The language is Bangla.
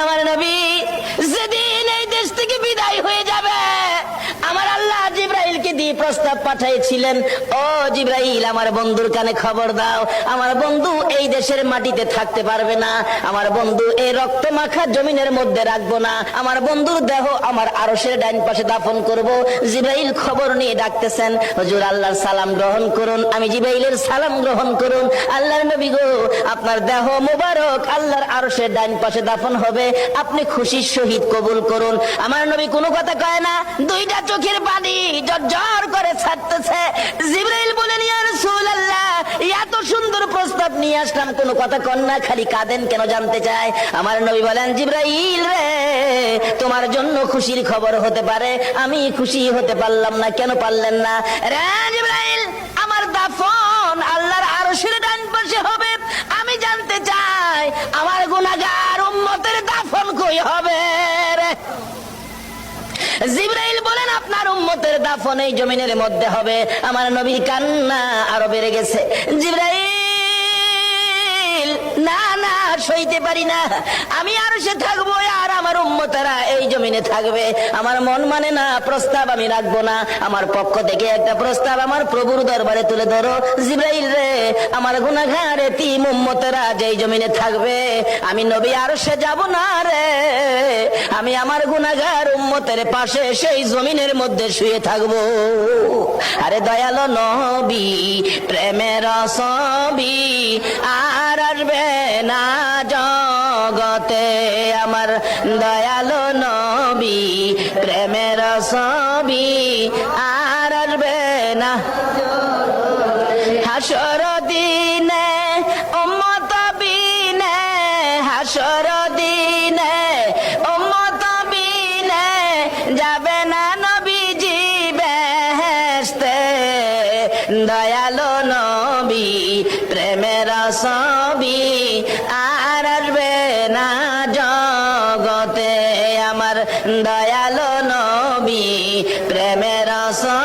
আমার নবী যেদিন এই দেশ থেকে বিদায় হয়ে যাবে, আমার আল্লাহ জিব্রাইলকে দিয়ে প্রস্তাব পাঠিয়েছিলেন, ও জিব্রাইল, আমার বন্ধুর কানে খবর দাও, আমার বন্ধু এই দেশের মাটিতে থাকতে পারবে না, আমার বন্ধু এই রক্ত মাখা জমিনের মধ্যে রাখবো না, আমার বন্ধুর দেহ আমার আরশের ডাইন পাশে দাফন করব। জিব্রাইল খবর নিয়ে ডাকতেছেন, হুজুর আল্লাহর সালাম গ্রহণ করুন। আমি জিব্রাইলের সালাম গ্রহণ করুন। আল্লাহর নবী গো, আপনার দেহ মুবারক আল্লাহর আরশের ডাইন পাশে দাফন হবে, আপনি খুশির সহিত কবুল করুন। আমার নবী কোনো কথা কয় না, দুইটা চোখের পানি ঝরঝর করে ছাড়তেছে। জিব্রাইল বলেন, ইয়া রাসূলুল্লাহ, এত সুন্দর প্রস্তাব নিয়ে আসলাম, কোনো কথা কন না, খালি কাঁদেন কেন জানতে চাই। আমার নবী বলেন, জিব্রাইল রে, তোমার জন্য খুশির খবর হতে পারে, আমি খুশি হতে পারলাম না। কেন পারলেন না? রে জিব্রাইল, আমার দাফন আল্লাহর আরশের ডান পাশে হবে, আমি জানতে চাই আমার গুনাহগার উম্মতের দাফন কই হবে রে? জিব্রাইল বলেন, আপনার উম্মতের দাফন এই জমিনের মধ্যে হবে। আমার নবীর কান্না আরো বেড়ে গেছে। জিব্রাইল, না না, সইতে পারি না, আমি আর সে থাকবো আর আমার উম্মতেরা এই জমিনে থাকবে। আমার মন মানে না, প্রস্তাব আমি রাখবো না। আমার পক্ষ থেকে একটা প্রস্তাব আমার প্রভুর দরবারে তুলে ধরো। জিব্রাইল রে, আমার গুনাহগার এতিম উম্মতেরা যেই জমিনে থাকবে, আমি নবী আর সে যাব না রে, আমি আমার গুনাহগার উম্মতের পাশে সেই জমিনের মধ্যে শুয়ে থাকবো। আরে দয়ালো নবী, প্রেমের ছবি আর আসবে না জগতে, আমার দয়ালো নবী, প্রেমের ছবি আর আসবে না। হাসর দিনে উম্মত বিনে, হাসর দিনে উম্মত বিনে যাবে না নবীজি বেহেশতে। দয়ালো নবী, প্রেমের ছবি আর আসবে না জগতে, আমার দয়ালো নবী, প্রেমের ছবি।